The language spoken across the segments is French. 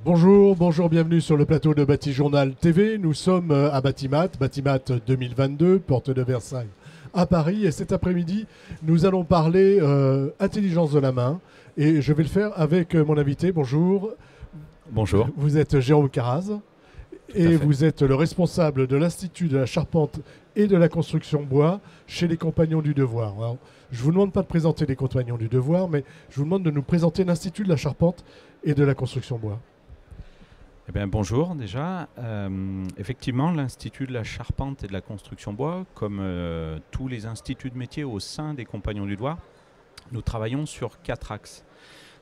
Bonjour, bienvenue sur le plateau de Batijournal TV. Nous sommes à Batimat 2022, porte de Versailles à Paris. Et cet après-midi, nous allons parler intelligence de la main. Et je vais le faire avec mon invité. Bonjour. Bonjour. Vous êtes Jérôme Caraz et vous êtes le responsable de l'Institut de la charpente et de la construction bois chez les Compagnons du Devoir. Alors, je ne vous demande pas de présenter les Compagnons du Devoir, mais je vous demande de nous présenter l'Institut de la charpente et de la construction bois. Eh bien, bonjour déjà. Effectivement, l'Institut de la charpente et de la construction bois, comme tous les instituts de métier au sein des Compagnons du Devoir, nous travaillons sur 4 axes.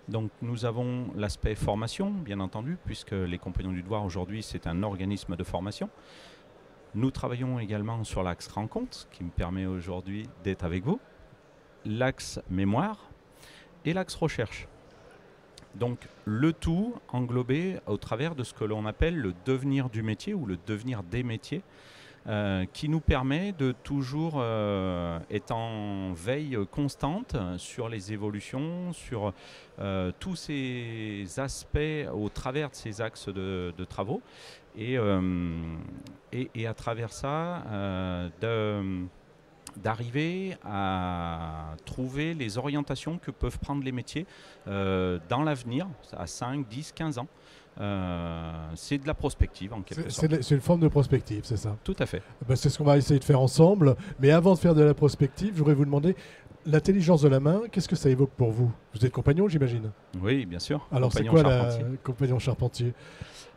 Donc nous avons l'aspect formation, bien entendu, puisque les Compagnons du Devoir aujourd'hui c'est un organisme de formation. Nous travaillons également sur l'axe rencontre, qui me permet aujourd'hui d'être avec vous, l'axe mémoire et l'axe recherche. Donc le tout englobé au travers de ce que l'on appelle le devenir du métier ou le devenir des métiers, qui nous permet de toujours être en veille constante sur les évolutions, sur tous ces aspects au travers de ces axes de travaux et à travers ça d'arriver à trouver les orientations que peuvent prendre les métiers dans l'avenir, à 5, 10, 15 ans. C'est de la prospective en quelque sorte. C'est une forme de prospective, c'est ça? Tout à fait. Ben, c'est ce qu'on va essayer de faire ensemble. Mais avant de faire de la prospective, je voudrais vous demander, l'intelligence de la main, qu'est-ce que ça évoque pour vous? Vous êtes compagnon, j'imagine? Oui, bien sûr. Alors c'est quoi la compagnon charpentier?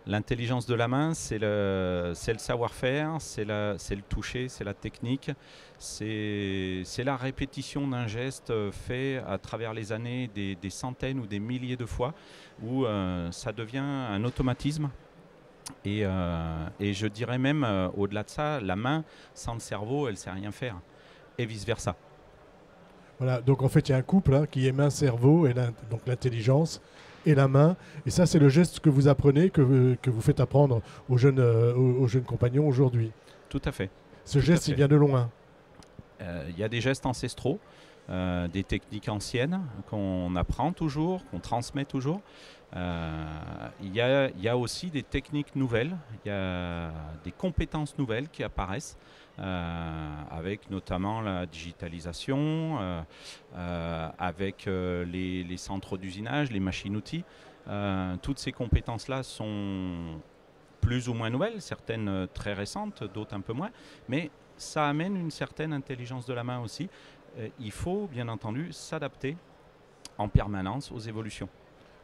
L'intelligence de la main, c'est le savoir-faire, c'est le toucher, c'est la technique, c'est la répétition d'un geste fait à travers les années des centaines ou des milliers de fois, où ça devient un automatisme. Et je dirais même, au-delà de ça, la main, sans le cerveau, elle ne sait rien faire, et vice-versa. Voilà, donc en fait, il y a un couple hein, qui est main-cerveau, et donc l'intelligence et la main. Et ça, c'est le geste que vous apprenez, que vous faites apprendre aux jeunes compagnons aujourd'hui. Tout à fait. Ce geste, il vient de loin. Il y a des gestes ancestraux, des techniques anciennes qu'on apprend toujours, qu'on transmet toujours. Il y a aussi des techniques nouvelles, il y a des compétences nouvelles qui apparaissent, avec notamment la digitalisation, avec les centres d'usinage, les machines-outils. Toutes ces compétences-là sont plus ou moins nouvelles, certaines très récentes, d'autres un peu moins, mais ça amène une certaine intelligence de la main aussi. Il faut bien entendu s'adapter en permanence aux évolutions.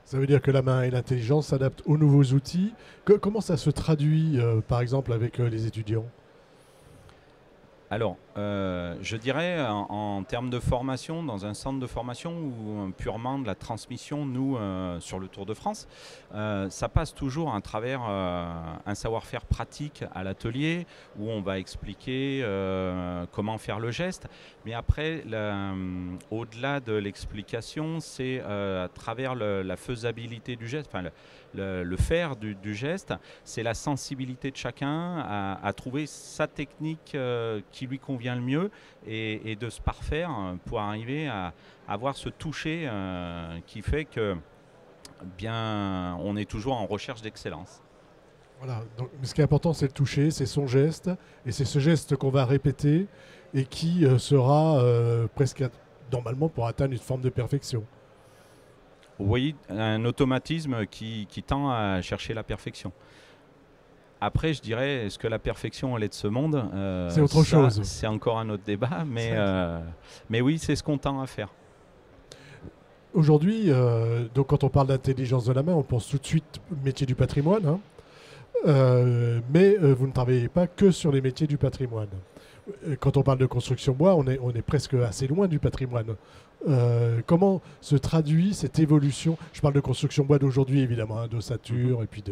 Ça veut dire que la main et l'intelligence s'adaptent aux nouveaux outils. Comment ça se traduit, par exemple, avec les étudiants? Alors, je dirais en termes de formation, dans un centre de formation ou purement de la transmission, nous, sur le Tour de France, ça passe toujours à travers un savoir-faire pratique à l'atelier où on va expliquer comment faire le geste. Mais après, au-delà de l'explication, c'est à travers la faisabilité du geste, enfin le faire du geste, c'est la sensibilité de chacun à trouver sa technique qui lui convient le mieux et de se parfaire pour arriver à avoir ce toucher qui fait que bien on est toujours en recherche d'excellence. Voilà, donc, mais ce qui est important, c'est le toucher, c'est son geste, et c'est ce geste qu'on va répéter et qui sera presque normalement pour atteindre une forme de perfection. Oui, un automatisme qui tend à chercher la perfection. Après, je dirais, est-ce que la perfection, elle est de ce monde? C'est autre chose. C'est encore un autre débat, mais oui, c'est ce qu'on tend à faire. Aujourd'hui, donc quand on parle d'intelligence de la main, on pense tout de suite au métier du patrimoine. Hein. Mais vous ne travaillez pas que sur les métiers du patrimoine. Quand on parle de construction bois, on est presque assez loin du patrimoine. Comment se traduit cette évolution? Je parle de construction bois d'aujourd'hui, évidemment, hein, d'ossature et puis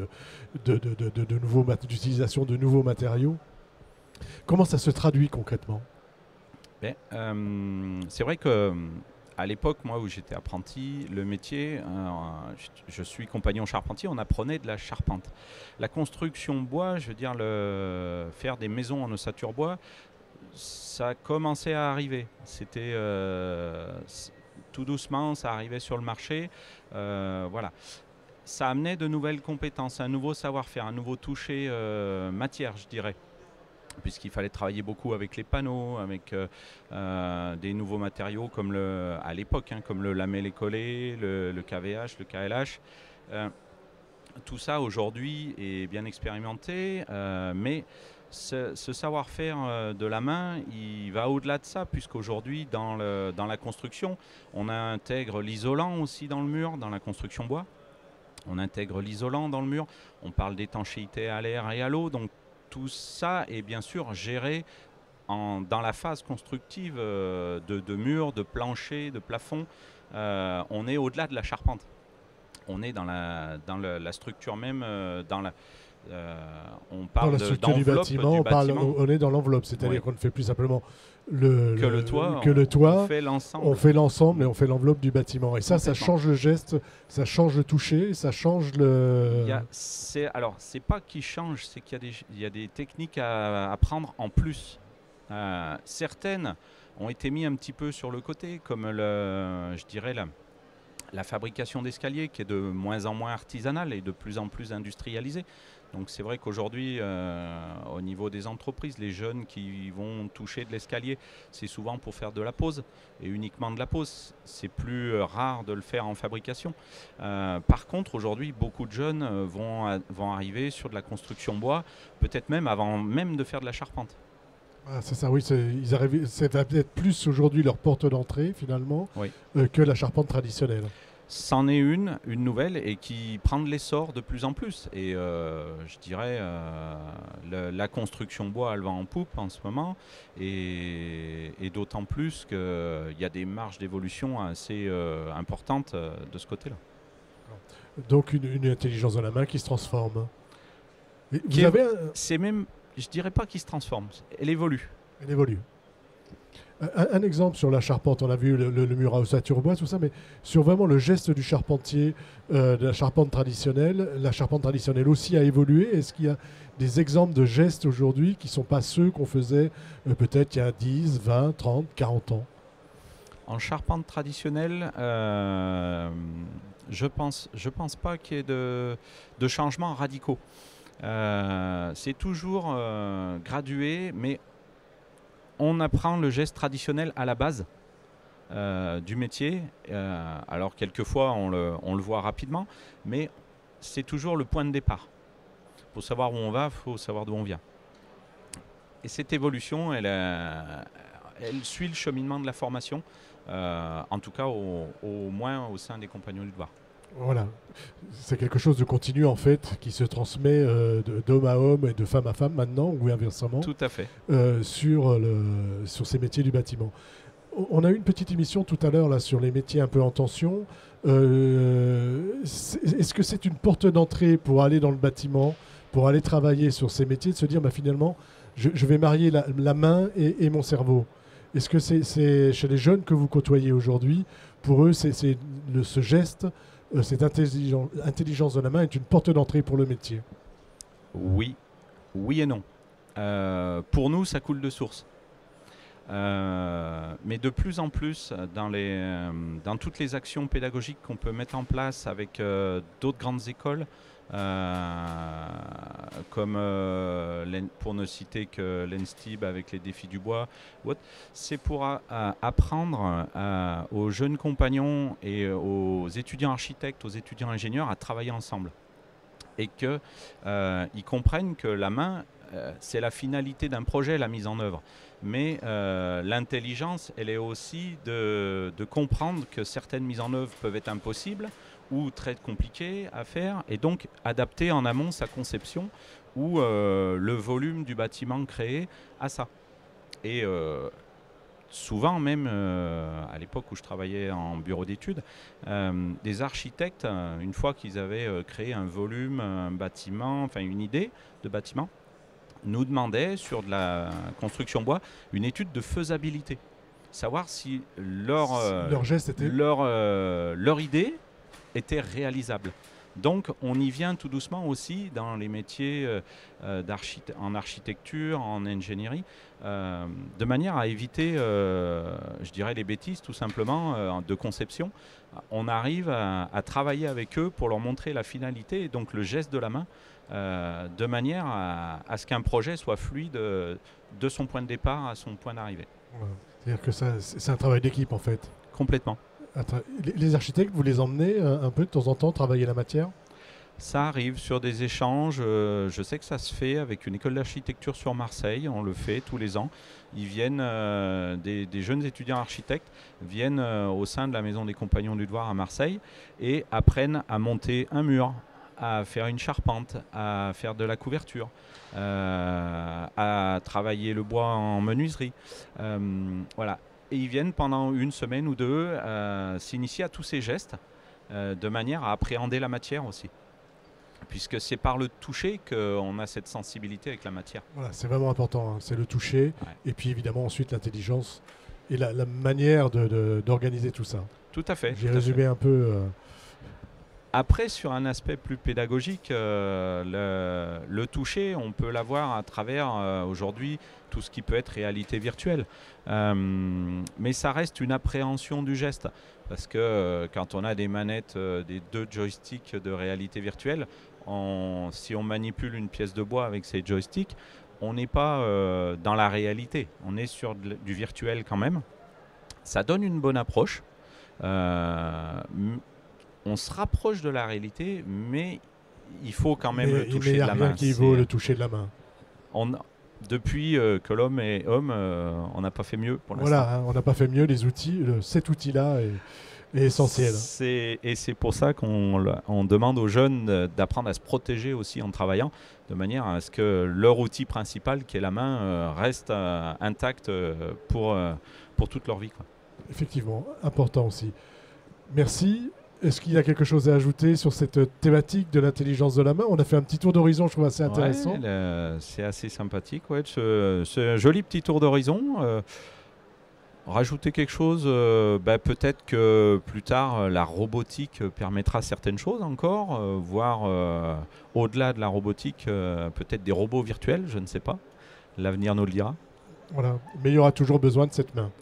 d'utilisation de nouveaux matériaux. Comment ça se traduit concrètement? C'est vrai que à l'époque, moi où j'étais apprenti, le métier, je suis compagnon charpentier, on apprenait de la charpente. La construction bois, je veux dire, faire des maisons en ossature bois, ça commençait à arriver. C'était tout doucement, ça arrivait sur le marché. Voilà. ça amenait de nouvelles compétences, un nouveau savoir-faire, un nouveau toucher matière, je dirais. Puisqu'il fallait travailler beaucoup avec les panneaux, avec des nouveaux matériaux comme à l'époque, comme le lamellé-collé, le KVH, le KLH. Tout ça aujourd'hui est bien expérimenté, mais ce savoir-faire de la main, il va au-delà de ça, puisqu'aujourd'hui dans la construction, on intègre l'isolant aussi dans le mur, dans la construction bois. On intègre l'isolant dans le mur, on parle d'étanchéité à l'air et à l'eau, donc tout ça est bien sûr géré dans la phase constructive de murs, de planchers, de plafonds. On est au-delà de la charpente. On est dans la structure même, on parle dans la structure du bâtiment, on est dans l'enveloppe, c'est-à-dire qu'on ne fait plus simplement le toit, on fait l'ensemble et on fait l'enveloppe du bâtiment. Et ça change le geste, ça change le toucher, ça change le... Alors, c'est pas qu'il change, c'est qu'il y a des techniques à prendre en plus. Certaines ont été mises un petit peu sur le côté, comme je dirais la fabrication d'escaliers qui est de moins en moins artisanale et de plus en plus industrialisée. Donc c'est vrai qu'aujourd'hui, au niveau des entreprises, les jeunes qui vont toucher de l'escalier, c'est souvent pour faire de la pose et uniquement de la pose. C'est plus rare de le faire en fabrication. Par contre, aujourd'hui, beaucoup de jeunes vont arriver sur de la construction bois, peut-être même avant même de faire de la charpente. Ah, c'est ça, oui, c'est peut-être plus aujourd'hui leur porte d'entrée finalement que la charpente traditionnelle. C'en est une nouvelle et qui prend de l'essor de plus en plus. Et je dirais, la construction bois, elle va en poupe en ce moment. Et d'autant plus qu'il y a des marges d'évolution assez importantes de ce côté-là. Donc une intelligence de la main qui se transforme. C'est même, je dirais pas qu'il se transforme, elle évolue. Elle évolue. Un exemple sur la charpente, on a vu le mur à ossature bois, tout ça, mais sur vraiment le geste du charpentier, de la charpente traditionnelle aussi a évolué. Est-ce qu'il y a des exemples de gestes aujourd'hui qui ne sont pas ceux qu'on faisait peut-être il y a 10, 20, 30, 40 ans? En charpente traditionnelle, je pense pas qu'il y ait de changements radicaux. C'est toujours gradué, mais on apprend le geste traditionnel à la base du métier. Alors quelquefois on le voit rapidement, mais c'est toujours le point de départ. Il faut savoir où on va, il faut savoir d'où on vient. Et cette évolution, elle suit le cheminement de la formation, en tout cas au moins au sein des compagnons du devoir. Voilà, c'est quelque chose de continu en fait, qui se transmet d'homme à homme et de femme à femme maintenant, ou inversement. Tout à fait. Sur ces métiers du bâtiment. On a eu une petite émission tout à l'heure là sur les métiers un peu en tension. Est-ce que c'est une porte d'entrée pour aller dans le bâtiment, pour aller travailler sur ces métiers, de se dire finalement je vais marier la main et mon cerveau? Est-ce que c'est chez les jeunes que vous côtoyez aujourd'hui, pour eux c'est ce geste, cette intelligence de la main est une porte d'entrée pour le métier? Oui et non. Pour nous, ça coule de source. Mais de plus en plus, dans toutes les actions pédagogiques qu'on peut mettre en place avec d'autres grandes écoles, comme pour ne citer que l'ENSTIB avec les défis du bois, c'est pour apprendre aux jeunes compagnons et aux étudiants architectes, aux étudiants ingénieurs à travailler ensemble. Et qu'ils comprennent que la main, c'est la finalité d'un projet, la mise en œuvre. Mais l'intelligence, elle est aussi de comprendre que certaines mises en œuvre peuvent être impossibles ou très compliquées à faire, et donc adapter en amont sa conception ou le volume du bâtiment créé à ça. Et souvent, même à l'époque où je travaillais en bureau d'études, des architectes, une fois qu'ils avaient créé un volume, un bâtiment, enfin une idée de bâtiment, nous demandaient sur de la construction bois une étude de faisabilité. Savoir si leur idée était réalisable. Donc on y vient tout doucement aussi dans les métiers en architecture, en ingénierie, de manière à éviter, je dirais, les bêtises tout simplement de conception. On arrive à travailler avec eux pour leur montrer la finalité, et donc le geste de la main, de manière à ce qu'un projet soit fluide de son point de départ à son point d'arrivée. Ouais. C'est-à-dire que c'est un travail d'équipe en fait. Complètement. Les architectes, vous les emmenez un peu de temps en temps travailler la matière? Ça arrive sur des échanges. Je sais que ça se fait avec une école d'architecture sur Marseille. On le fait tous les ans. Ils viennent, des jeunes étudiants architectes viennent au sein de la Maison des Compagnons du Devoir à Marseille et apprennent à monter un mur, à faire une charpente, à faire de la couverture, à travailler le bois en menuiserie. Voilà. Et ils viennent pendant une semaine ou deux s'initier à tous ces gestes de manière à appréhender la matière aussi. Puisque c'est par le toucher qu'on a cette sensibilité avec la matière. Voilà, c'est vraiment important, hein. C'est le toucher, ouais. Et puis évidemment ensuite l'intelligence et la manière d'organiser tout ça. Tout à fait. J'ai résumé un peu... Après, sur un aspect plus pédagogique, le toucher, on peut l'avoir à travers aujourd'hui tout ce qui peut être réalité virtuelle. Mais ça reste une appréhension du geste. Parce que quand on a des manettes, des 2 joysticks de réalité virtuelle, si on manipule une pièce de bois avec ces joysticks, on n'est pas dans la réalité. On est sur du virtuel quand même. Ça donne une bonne approche. On se rapproche de la réalité, mais il faut quand même le toucher de la main. Il n'y a rien qui vaut le toucher de la main. Depuis que l'homme est homme, on n'a pas fait mieux pour l'instant. Voilà, hein, on n'a pas fait mieux. Les outils, cet outil-là est essentiel. Et c'est pour ça qu'on demande aux jeunes d'apprendre à se protéger aussi en travaillant, de manière à ce que leur outil principal, qui est la main, reste intact pour toute leur vie, quoi. Effectivement, important aussi. Merci. Est-ce qu'il y a quelque chose à ajouter sur cette thématique de l'intelligence de la main? On a fait un petit tour d'horizon, je trouve assez intéressant. Ouais, c'est assez sympathique, ouais, ce joli petit tour d'horizon. Rajouter quelque chose, peut-être que plus tard, la robotique permettra certaines choses encore, voire au-delà de la robotique, peut-être des robots virtuels, je ne sais pas. L'avenir nous le dira. Voilà, mais il y aura toujours besoin de cette main.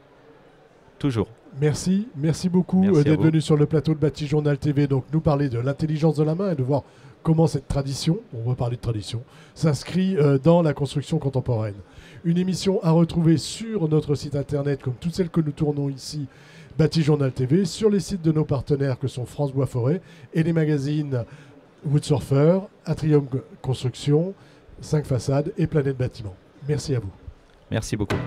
Toujours. Merci beaucoup d'être venu sur le plateau de Bâti Journal TV, donc nous parler de l'intelligence de la main et de voir comment cette tradition, on va parler de tradition, s'inscrit dans la construction contemporaine. Une émission à retrouver sur notre site internet, comme toutes celles que nous tournons ici, Bâti Journal TV, sur les sites de nos partenaires que sont France Bois Forêt et les magazines Woodsurfer, Atrium Construction, 5 Façades et Planète Bâtiment. Merci à vous. Merci beaucoup.